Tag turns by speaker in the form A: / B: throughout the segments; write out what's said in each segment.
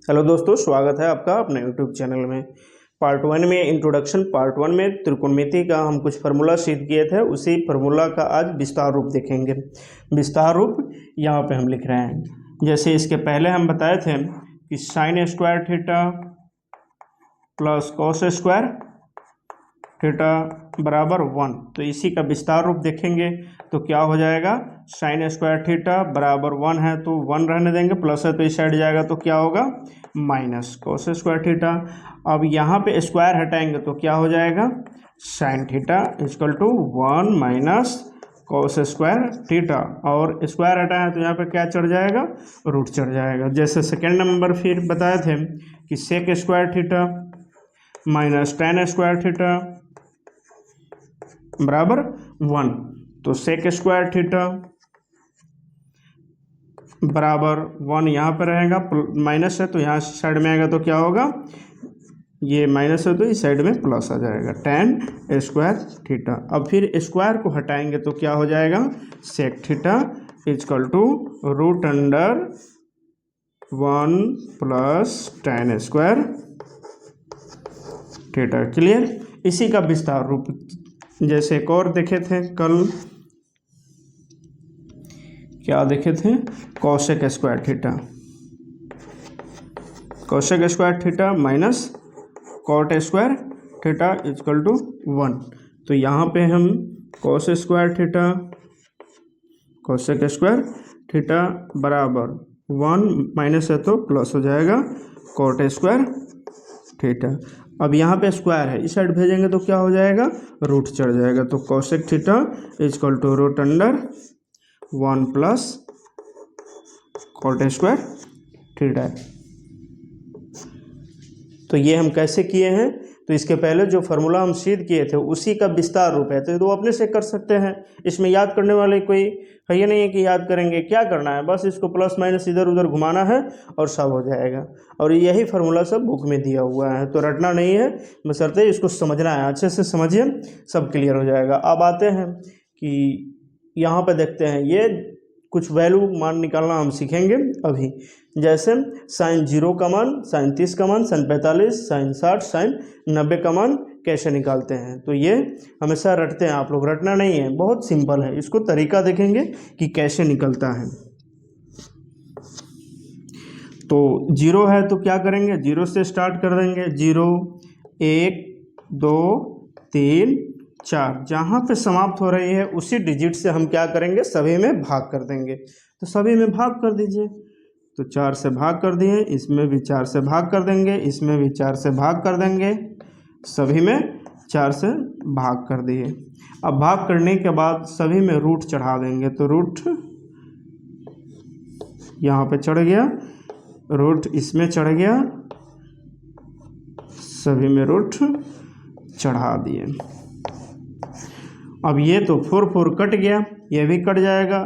A: Hello दोस्तों, स्वागत है आपका अपने यूट्यूब चैनल में। पार्ट 1 में इंट्रोडक्शन, पार्ट 1 में त्रिकोणमिति का हम कुछ फार्मूला सिद्ध किए थे। उसी फार्मूला का आज विस्तार रूप देखेंगे। विस्तार रूप यहाँ पे हम लिख रहे हैं। जैसे इसके पहले हम बताए थे कि sine square theta plus cos square theta बराबर 1, तो इसी का विस्तार रूप देखेंगे। तो क्या हो जाएगा, साइन स्क्वायर थीटा बराबर 1 है तो 1 रहने देंगे, प्लस है तो इस साइड जाएगा तो क्या होगा माइनस कॉस स्क्वायर थीटा। अब यहाँ पे स्क्वायर हटाएंगे तो क्या हो जाएगा, sine theta equal to 1 minus cos square theta, और स्क्वायर हटाएं तो यहाँ पे क्या चढ़ जाएगा, रूट चढ़ जाएगा। जैसे सेकेंड नंबर फिर बताए थे कि sec square theta minus tan square theta बराबर 1, तो सेक स्क्वायर थीटा बराबर 1 यहाँ पर रहेगा, माइनस है तो यहाँ साइड में आएगा तो क्या होगा, ये माइनस है तो इस साइड में प्लस आ जाएगा, टेन स्क्वायर थीटा। अब फिर स्क्वायर को हटाएंगे तो क्या हो जाएगा, sec theta equal to root under 1 plus tan square theta. Clear. इसी का विस्तार रूप जैसे एक और देखे थे कल, क्या देखे थे, cosec square theta, cosec square theta minus cot square theta equal to 1। तो यहाँ पे हम cos square theta cosec square theta बराबर 1 माइनस है तो प्लस हो जाएगा कॉट स्क्वायर थीटा। अब यहाँ पे स्क्वायर है, इस साइड भेजेंगे तो क्या हो जाएगा, रूट चढ़ जाएगा, तो cosec theta equal to root under 1 plus cot square theta. तो ये हम कैसे किए हैं, तो इसके पहले जो फार्मूला हम सिद्ध किए थे उसी का विस्तार रूप है, तो अपने से कर सकते हैं। इसमें याद करने वाले कोई है ये नहीं है कि याद करेंगे, क्या करना है, बस इसको प्लस माइनस इधर उधर घुमाना है और सब हो जाएगा। और यही फार्मूला सब बुक में दिया हुआ है, तो रटना नहीं है, बशर्ते इसको समझना है। अच्छे से समझिए, सब क्लियर हो जाएगा। अब आते हैं कि यहाँ पर देखते हैं, ये कुछ वैल्यू मान निकालना हम सीखेंगे अभी। जैसे साइन 0 का मान, साइन 30 का मान, साइन 45, साइन 60, साइन 90 का मान कैसे निकालते हैं, तो ये हमेशा रटते हैं आप लोग, रटना नहीं है, बहुत सिंपल है। इसको तरीका देखेंगे कि कैसे निकलता है। तो 0 है तो क्या करेंगे, 0 से स्टार्ट कर देंगे, 0 1 2 3 4, जहाँ पे समाप्त हो रही है उसी डिजिट से हम क्या करेंगे, सभी में भाग कर देंगे। तो सभी में भाग कर दीजिए, तो 4 से भाग कर दिए, इसमें भी 4 से भाग कर देंगे, इसमें भी 4 से भाग कर देंगे, सभी में 4 से भाग कर दिए। अब भाग करने के बाद सभी में रूट चढ़ा देंगे, तो रूट यहाँ पे चढ़ गया, रूट इसमें चढ़ गया, सभी में रूट चढ़ा दिए। अब ये तो 4 4 कट गया, ये भी कट जाएगा,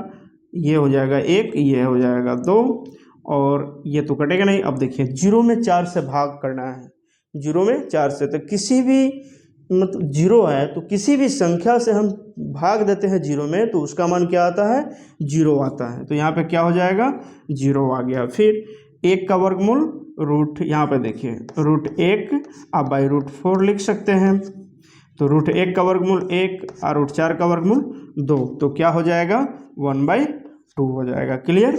A: ये हो जाएगा 1, ये हो जाएगा 2, और ये तो कटेगा नहीं। अब देखिए 0 में 4 से भाग करना है, 0 में 4 से, तो किसी भी मतलब 0 है तो किसी भी संख्या से हम भाग देते हैं 0 में, तो उसका मान क्या आता है, 0 आता है। तो यहाँ पे क्या हो जाएगा, 0 आ गया। फिर 1 का वर्गमूल रूट, यहाँ पे देखिए रूट 1 आप बाई रूट 4 लिख सकते हैं, तो रूट 1 का वर्गमूल 1 और रूट 4 का वर्गमूल 2, तो क्या हो जाएगा 1/2 हो जाएगा। क्लियर।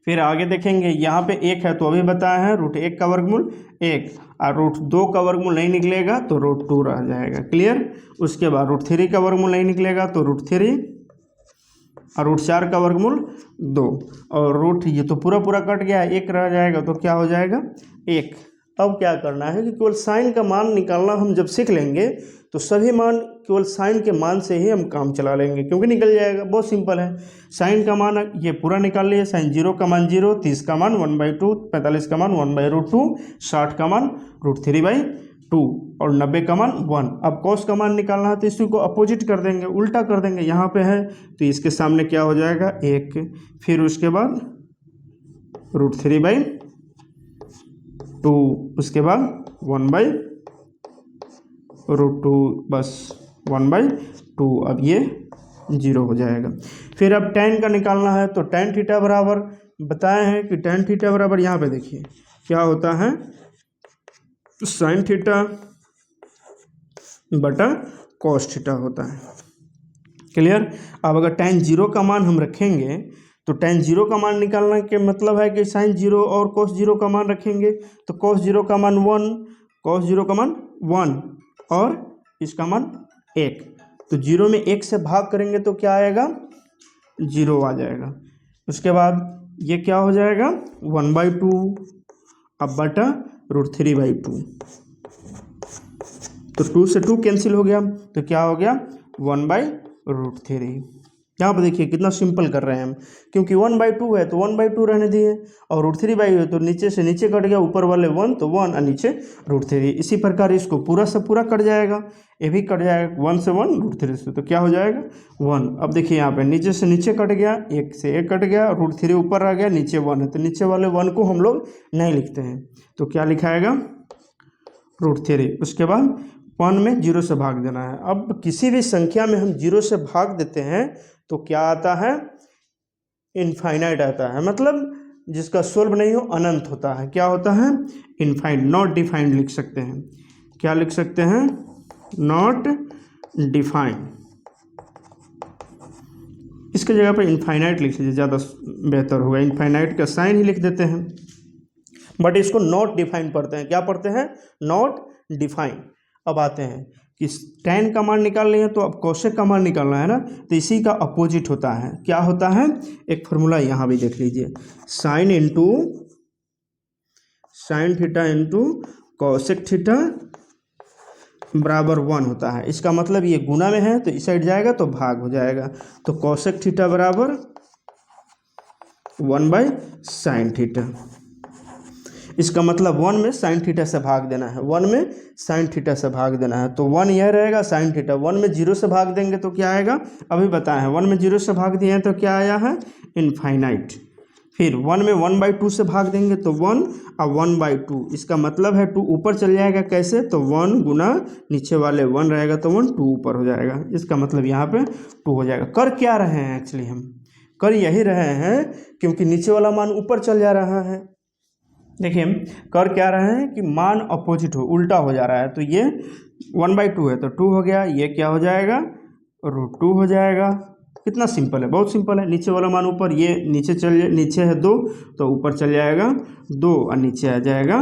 A: फिर आगे देखेंगे, यहाँ पे 1 है तो अभी बताया है, रूट 1 का वर्गमूल 1 और रूट 2 का वर्गमूल नहीं निकलेगा तो रूट 2 रह जाएगा। क्लियर। उसके बाद रूट 3 का वर्गमूल नहीं निकलेगा तो रूट 3 और रूट 4 का वर्गमूल 2, और रूट ये तो पूरा पूरा कट गया, 1 रह जाएगा, तो क्या हो जाएगा 1। अब क्या करना है कि केवल साइन का मान निकालना हम जब सीख लेंगे तो सभी मान केवल साइन के मान से ही हम काम चला लेंगे, क्योंकि निकल जाएगा, बहुत सिंपल है। साइन का मान ये पूरा निकाल लिए, साइन 0 का मान 0, 30 का मान 1/2, 45 का मान 1/√2, 60 का मान √3/2 और 90 का मान 1। अब कॉस का मान निकालना है तो इसी को अपोजिट कर देंगे, उल्टा कर देंगे। यहाँ पे है तो इसके सामने क्या हो जाएगा 1, फिर उसके बाद √3/2, उसके बाद 1/√2, बस 1/2। अब ये 0 हो जाएगा। फिर अब tan का निकालना है तो tan थीटा बराबर बताए हैं कि tan थीटा बराबर, यहाँ पे देखिए क्या होता है, sin थीटा बटा cos थीटा होता है। क्लियर। अब अगर tan 0 का मान हम रखेंगे तो tan 0 का मान निकालने के मतलब है कि sin 0 और cos 0 का मान रखेंगे, तो cos 0 का मान 1, cos 0 का मान 1 और इसका मान 1, तो 0 में 1 से भाग करेंगे तो क्या आएगा, 0 आ जाएगा। उसके बाद ये क्या हो जाएगा, 1/2 अब बटा √3/2, तो 2 से 2 कैंसिल हो गया, तो क्या हो गया 1/√3। यहाँ पर देखिए कितना सिंपल कर रहे हैं हम, क्योंकि 1/2 है तो 1/2 रहने दिए, और √3/2 तो नीचे से नीचे कट गया, ऊपर वाले 1 तो 1 और नीचे √3। इसी प्रकार इसको पूरा से पूरा कट जाएगा, ये भी कट जाएगा, 1 से 1 √3 से, तो क्या हो जाएगा 1। अब देखिए यहाँ पे नीचे से नीचे कट गया, 1 से 1 कट गया, √3 ऊपर आ गया, नीचे 1 है, तो नीचे वाले 1 को हम लोग नहीं लिखते हैं, तो क्या लिखाएगा √3। उसके बाद 1 में 0 से भाग देना है। अब किसी भी संख्या में हम 0 से भाग देते हैं तो क्या आता है, इनफाइनाइट आता है, मतलब जिसका सोल्व नहीं हो, अनंत होता है। क्या होता है, इनफाइनाइट, नॉट डिफाइंड लिख सकते हैं। क्या लिख सकते हैं, नॉट डिफाइंड। इसके जगह पर इनफाइनाइट लिख लीजिए, ज़्यादा बेहतर होगा। इनफाइनाइट का साइन ही लिख देते हैं, बट इसको नॉट डिफाइंड पढ़ते हैं। क्या पढ़ते हैं, नॉट डिफाइंड। अब आते हैं कि tan का मान निकाल लिए, तो अब cosec का मान निकालना है ना, तो इसी का अपोजिट होता है। क्या होता है, एक फॉर्मूला यहाँ भी देख लीजिए, sin theta into cosec theta बराबर 1 होता है। इसका मतलब ये गुना में है तो इस साइड जाएगा तो भाग हो जाएगा, तो cosec थीटा बराबर 1/sin थीटा। इसका मतलब 1 में sin थीटा से भाग देना है, 1 में sin थीटा से भाग देना है, तो 1 यह रहेगा sin थीटा। 1 में 0 से भाग देंगे तो क्या आएगा, अभी बताया है, 1 में 0 से भाग दिए हैं तो क्या आया है, इनफाइनाइट। फिर 1 में 1/2 से भाग देंगे तो 1 और 1/2, इसका मतलब है 2 ऊपर चल जाएगा, कैसे, तो 1 गुना नीचे वाले 1 रहेगा तो 1 2 ऊपर हो जाएगा, इसका मतलब यहाँ पे 2 हो जाएगा। कर क्या रहे हैं, एक्चुअली हम कर यही रहे हैं, क्योंकि नीचे वाला मान ऊपर चल जा रहा है। देखिए कर क्या रहे हैं कि मान अपोजिट हो, उल्टा हो जा रहा है, तो ये 1/2 है तो 2 हो गया, ये क्या हो जाएगा, √2 हो जाएगा। कितना सिंपल है, बहुत सिंपल है। नीचे वाला मान ऊपर, ये नीचे है 2 तो ऊपर चल जाएगा 2 और नीचे आ जाएगा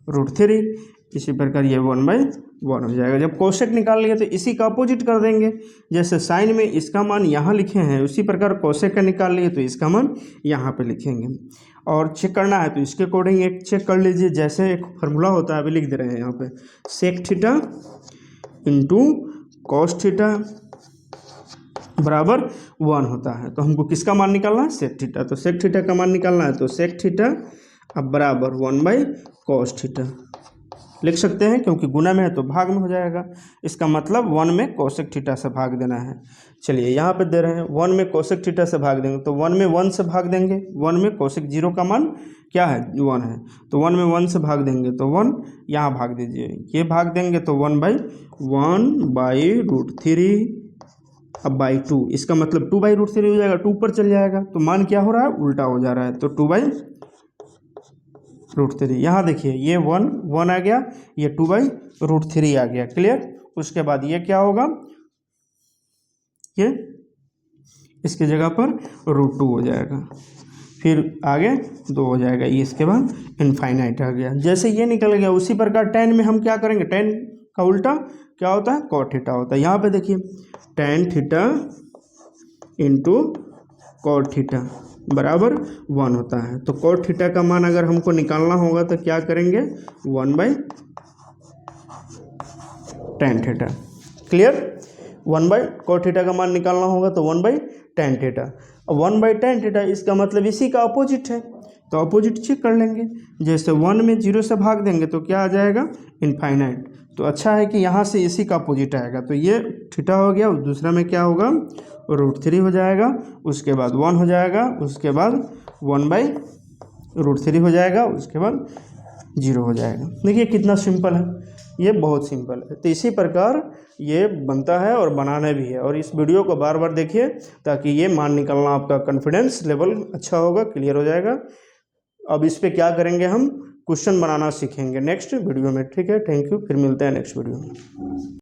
A: √3। इसी प्रकार ये 1/1 हो जाएगा। जब कोशेक निकाल लिए तो इसी का अपोजिट कर देंगे, जैसे साइन में इसका मान यहाँ लिखे हैं उसी प्रकार कोशेक का निकाल लिए तो इसका मान यहाँ पे लिखेंगे। और चेक करना है तो इसके अकॉर्डिंग एक चेक कर लीजिए, जैसे एक फार्मूला होता है, अभी लिख दे रहे हैं यहाँ पे, sec theta into cos theta बराबर 1 होता है। तो हमको किसका मान निकालना है, सेक थीटा, तो सेक थीटा का मान निकालना है, तो सेक थीटा अब बराबर 1/cos थीटा लिख सकते हैं, क्योंकि गुना में है तो भाग में हो जाएगा। इसका मतलब 1 में कोसेक थीटा से भाग देना है। चलिए यहाँ पे दे रहे हैं 1 में कोसेक थीटा से भाग देंगे, तो 1 में 1 से भाग देंगे। 1 में कोसेक 0 का मान क्या है, 1 है, तो 1 में 1 से भाग देंगे तो 1 यहाँ भाग दीजिए, ये भाग देंगे तो 1/1/√3 अब बाई 2, इसका मतलब 2/√3 हो जाएगा, 2 ऊपर चल जाएगा, तो मान क्या हो रहा है, उल्टा हो जा रहा है, तो 2/√3। यहाँ देखिए ये 1 आ गया, ये 2/√3 आ गया, क्लियर। उसके बाद ये क्या होगा, ये इसके जगह पर √2 हो जाएगा, फिर आगे 2 हो जाएगा, ये इसके बाद इनफाइनाइट आ गया। जैसे ये निकल गया उसी प्रकार tan में हम क्या करेंगे, tan का उल्टा क्या होता है, cot थीटा होता है। यहाँ पे देखिए tan theta into cot theta बराबर 1 होता है, तो cot थीटा का मान अगर हमको निकालना होगा तो क्या करेंगे, 1/tan theta, clear. 1/cot theta का मान निकालना होगा तो 1/tan थीटा। अब 1/tan थीटा इसका मतलब इसी का अपोजिट है, तो अपोजिट चेक कर लेंगे। जैसे 1 में 0 से भाग देंगे तो क्या आ जाएगा, इनफाइनाइट। तो अच्छा है कि यहाँ से इसी का अपोजिट आएगा, तो ये थीटा हो गया, दूसरा में क्या होगा, √3 हो जाएगा, उसके बाद 1 हो जाएगा, उसके बाद 1/√3 हो जाएगा, उसके बाद 0 हो जाएगा। देखिए कितना सिंपल है, ये बहुत सिंपल है। तो इसी प्रकार ये बनता है और बनाना भी है, और इस वीडियो को बार बार देखिए ताकि ये मान निकलना आपका कॉन्फिडेंस लेवल अच्छा होगा, क्लियर हो जाएगा। अब इस पे क्या करेंगे, हम क्वेश्चन बनाना सीखेंगे नेक्स्ट वीडियो में, ठीक है। थैंक यू, फिर मिलते हैं नेक्स्ट वीडियो में।